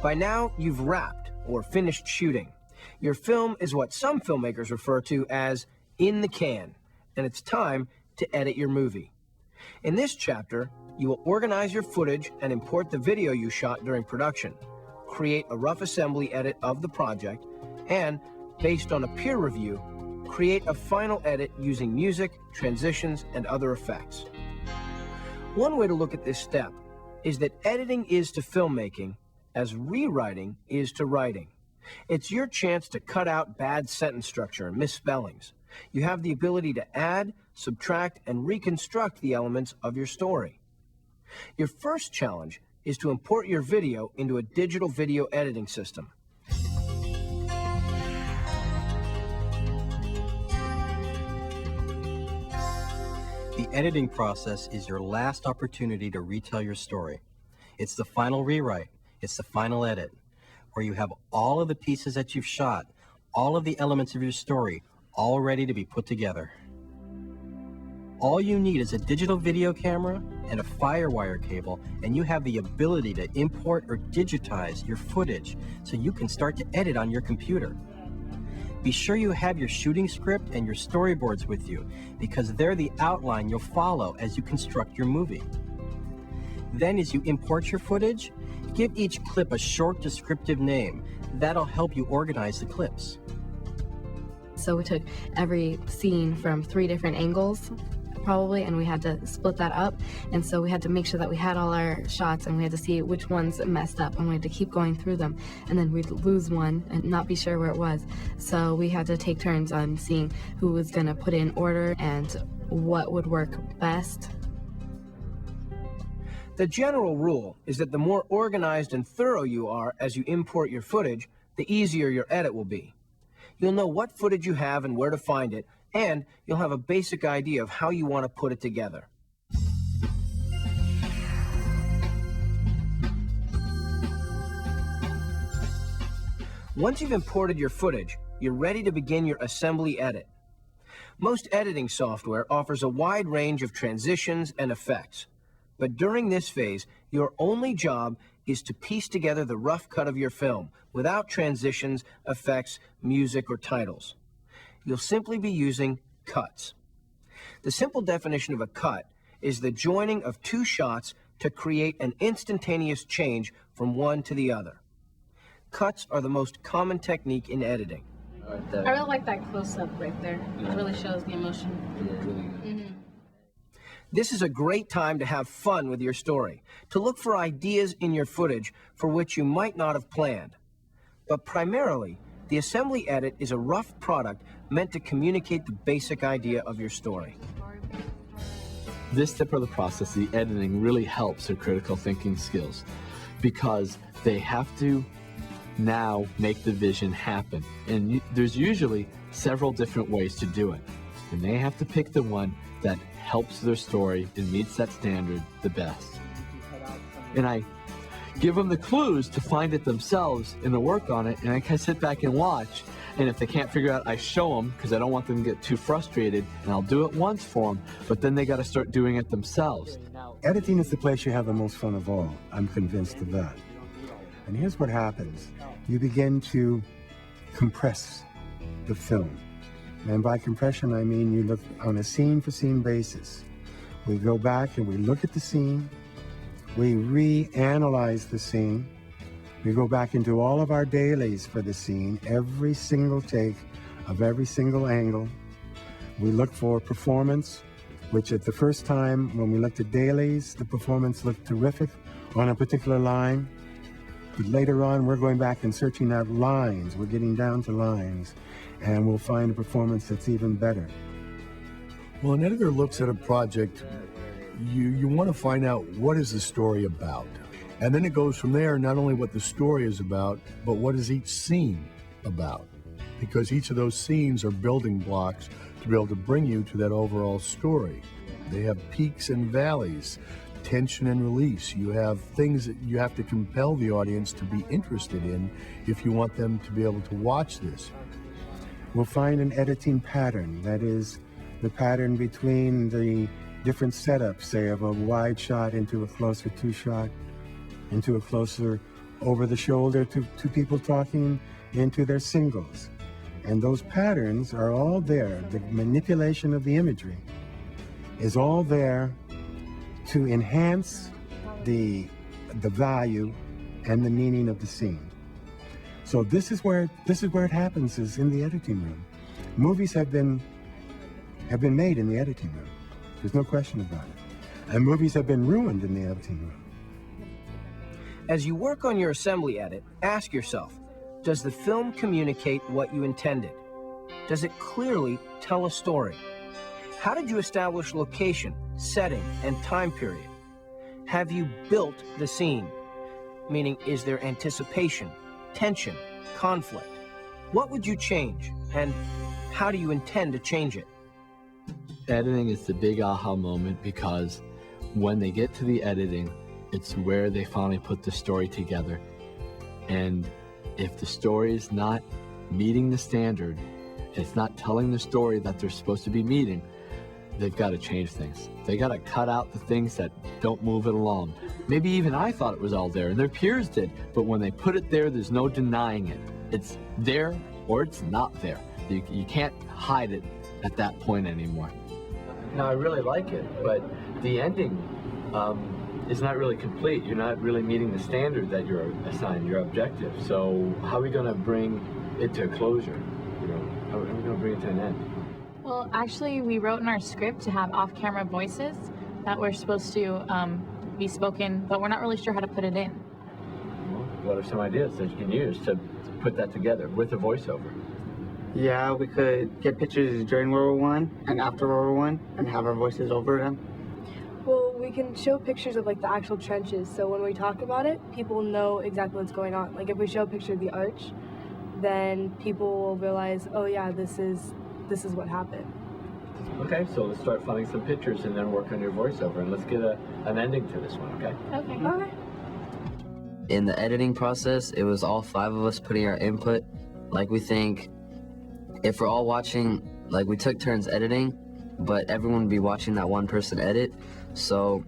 By now, you've wrapped or finished shooting. Your film is what some filmmakers refer to as in the can, and it's time to edit your movie. In this chapter, you will organize your footage and import the video you shot during production, create a rough assembly edit of the project, and, based on a peer review, create a final edit using music, transitions, and other effects. One way to look at this step is that editing is to filmmaking as rewriting is to writing. It's your chance to cut out bad sentence structure and misspellings. You have the ability to add, subtract, and reconstruct the elements of your story. Your first challenge is to import your video into a digital video editing system. The editing process is your last opportunity to retell your story. It's the final rewrite. It's the final edit, where you have all of the pieces that you've shot, all of the elements of your story, all ready to be put together. All you need is a digital video camera and a FireWire cable, and you have the ability to import or digitize your footage so you can start to edit on your computer. Be sure you have your shooting script and your storyboards with you, because they're the outline you'll follow as you construct your movie. Then, as you import your footage, give each clip a short descriptive name. That'll help you organize the clips. So we took every scene from 3 different angles, probably, and we had to split that up. And so we had to make sure that we had all our shots, and we had to see which ones messed up, and we had to keep going through them. And then we'd lose one and not be sure where it was. So we had to take turns on seeing who was going to put in order and what would work best. The general rule is that the more organized and thorough you are as you import your footage, the easier your edit will be. You'll know what footage you have and where to find it, and you'll have a basic idea of how you want to put it together. Once you've imported your footage, you're ready to begin your assembly edit. Most editing software offers a wide range of transitions and effects. But during this phase, your only job is to piece together the rough cut of your film without transitions, effects, music, or titles. You'll simply be using cuts. The simple definition of a cut is the joining of 2 shots to create an instantaneous change from one to the other. Cuts are the most common technique in editing. I really like that close-up right there. It really shows the emotion. This is a great time to have fun with your story, to look for ideas in your footage for which you might not have planned. But primarily, the assembly edit is a rough product meant to communicate the basic idea of your story. This step of the process, the editing, really helps their critical thinking skills because they have to now make the vision happen. And there's usually several different ways to do it. And they have to pick the one that helps their story and meets that standard the best. And I give them the clues to find it themselves and to work on it, and I can sit back and watch, and if they can't figure out, I show them because I don't want them to get too frustrated, and I'll do it once for them, but then they got to start doing it themselves. Editing is the place you have the most fun of all. I'm convinced of that. And here's what happens. You begin to compress the film. And by compression, I mean you look on a scene-for-scene basis. We go back and we look at the scene. We reanalyze the scene. We go back into all of our dailies for the scene, every single take of every single angle. We look for performance, which at the first time when we looked at dailies, the performance looked terrific on a particular line. But later on, we're going back and searching out lines. We're getting down to lines, and we'll find a performance that's even better. Well, an editor looks at a project, you want to find out what is the story about. And then it goes from there, not only what the story is about, but what is each scene about. Because each of those scenes are building blocks to be able to bring you to that overall story. They have peaks and valleys, tension and release. You have things that you have to compel the audience to be interested in if you want them to be able to watch this. We'll find an editing pattern, that is, the pattern between the different setups, say, of a wide shot into a closer 2 shot, into a closer over the shoulder to people talking into their singles. And those patterns are all there. The manipulation of the imagery is all there to enhance the value and the meaning of the scene. So this is where it happens, is in the editing room. Movies have been made in the editing room. There's no question about it. And movies have been ruined in the editing room. As you work on your assembly edit, ask yourself, does the film communicate what you intended? Does it clearly tell a story? How did you establish location, setting, and time period? Have you built the scene? Meaning, is there anticipation, tension, conflict? What would you change, and how do you intend to change it? Editing is the big aha moment, because when they get to the editing, it's where they finally put the story together. And if the story is not meeting the standard, it's not telling the story that they're supposed to be meeting, they've got to change things. They got to cut out the things that don't move it along. Maybe even I thought it was all there, and their peers did, but when they put it there, there's no denying it. It's there or it's not there. You can't hide it at that point anymore. Now, I really like it, but the ending is not really complete. You're not really meeting the standard that you're assigned, your objective. So how are we going to bring it to a closure? You know, how are we going to bring it to an end? Well, actually, we wrote in our script to have off-camera voices that were supposed to be spoken, but we're not really sure how to put it in. Well, what are some ideas that you can use to put that together with a voiceover? Yeah, we could get pictures during World War I and after World War I and have our voices over them. Well, we can show pictures of like the actual trenches, so when we talk about it, people know exactly what's going on. Like if we show a picture of the arch, then people will realize, oh yeah, this is what happened. Okay, so let's start finding some pictures and then work on your voiceover, and let's get an ending to this one, okay? Okay. In the editing process, it was all 5 of us putting our input. Like, we think if we're all watching, like, we took turns editing, but everyone would be watching that one person edit. So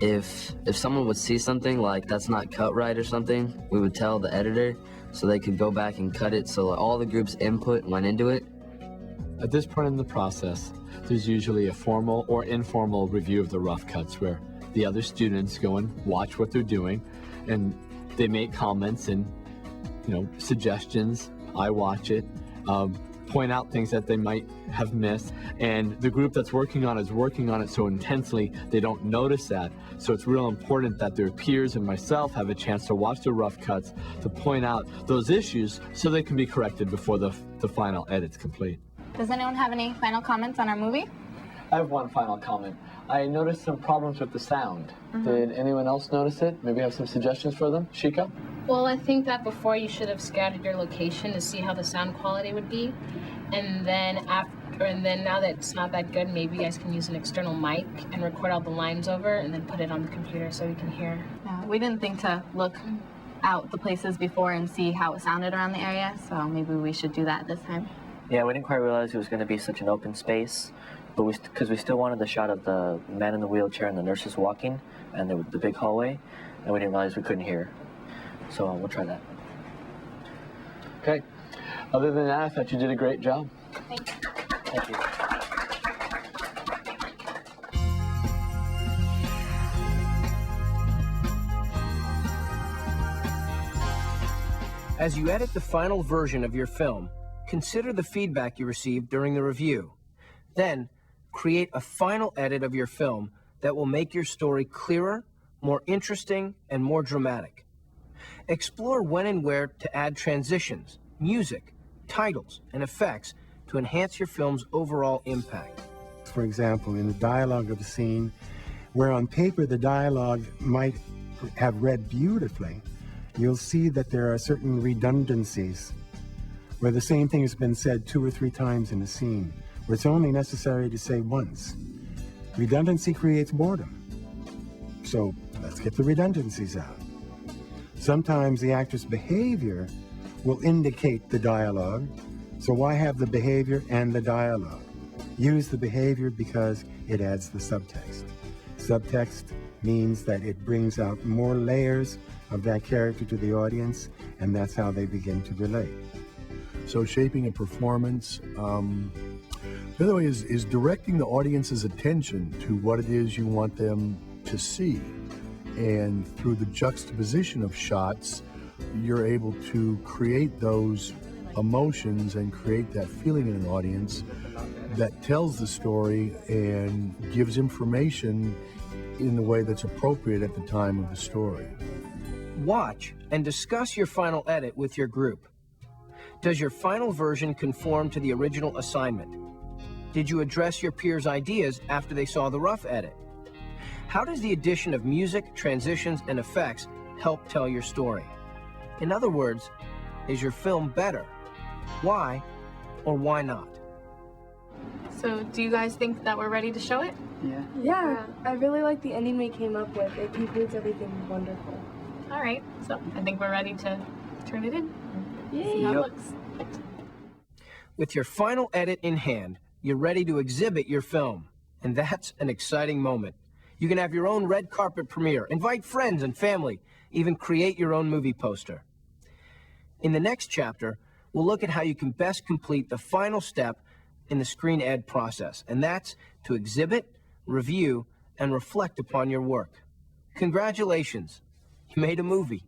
if someone would see something like that's not cut right or something, we would tell the editor so they could go back and cut it, so all the group's input went into it. At this point in the process, there's usually a formal or informal review of the rough cuts where the other students go and watch what they're doing, and they make comments and, you know, suggestions. I watch it, point out things that they might have missed, and the group that's working on is working on it so intensely they don't notice that. So it's real important that their peers and myself have a chance to watch the rough cuts to point out those issues so they can be corrected before the final edit's complete. Does anyone have any final comments on our movie? I have one final comment. I noticed some problems with the sound. Did anyone else notice it? Maybe have some suggestions for them? Shika? Well, I think that before you should have scouted your location to see how the sound quality would be. And then now that it's not that good, maybe you guys can use an external mic and record all the lines over and then put it on the computer so we can hear. Yeah, we didn't think to look out the places before and see how it sounded around the area, so maybe we should do that this time. Yeah, we didn't quite realize it was going to be such an open space, but because we still wanted the shot of the man in the wheelchair and the nurses walking and the big hallway, and we didn't realize we couldn't hear. So we'll try that. Okay. Other than that, I thought you did a great job. Thank you. Thank you. As you edit the final version of your film, consider the feedback you received during the review. Then, create a final edit of your film that will make your story clearer, more interesting, and more dramatic. Explore when and where to add transitions, music, titles, and effects to enhance your film's overall impact. For example, in the dialogue of a scene, where on paper the dialogue might have read beautifully, you'll see that there are certain redundancies where the same thing has been said 2 or 3 times in a scene, where it's only necessary to say once. Redundancy creates boredom. So let's get the redundancies out. Sometimes the actor's behavior will indicate the dialogue, so why have the behavior and the dialogue? Use the behavior because it adds the subtext. Subtext means that it brings out more layers of that character to the audience, and that's how they begin to relate. So shaping a performance. The other way is directing the audience's attention to what it is you want them to see. And through the juxtaposition of shots, you're able to create those emotions and create that feeling in an audience that tells the story and gives information in the way that's appropriate at the time of the story. Watch and discuss your final edit with your group. Does your final version conform to the original assignment? Did you address your peers' ideas after they saw the rough edit? How does the addition of music, transitions, and effects help tell your story? In other words, is your film better? Why or why not? So do you guys think that we're ready to show it? Yeah. Yeah, I really like the ending we came up with. It concludes everything wonderful. All right, so I think we're ready to turn it in. Yay. See how it Yep. looks. With your final edit in hand, you're ready to exhibit your film. And that's an exciting moment. You can have your own red carpet premiere, invite friends and family, even create your own movie poster. In the next chapter, we'll look at how you can best complete the final step in the screen ed process, and that's to exhibit, review, and reflect upon your work. Congratulations, you made a movie.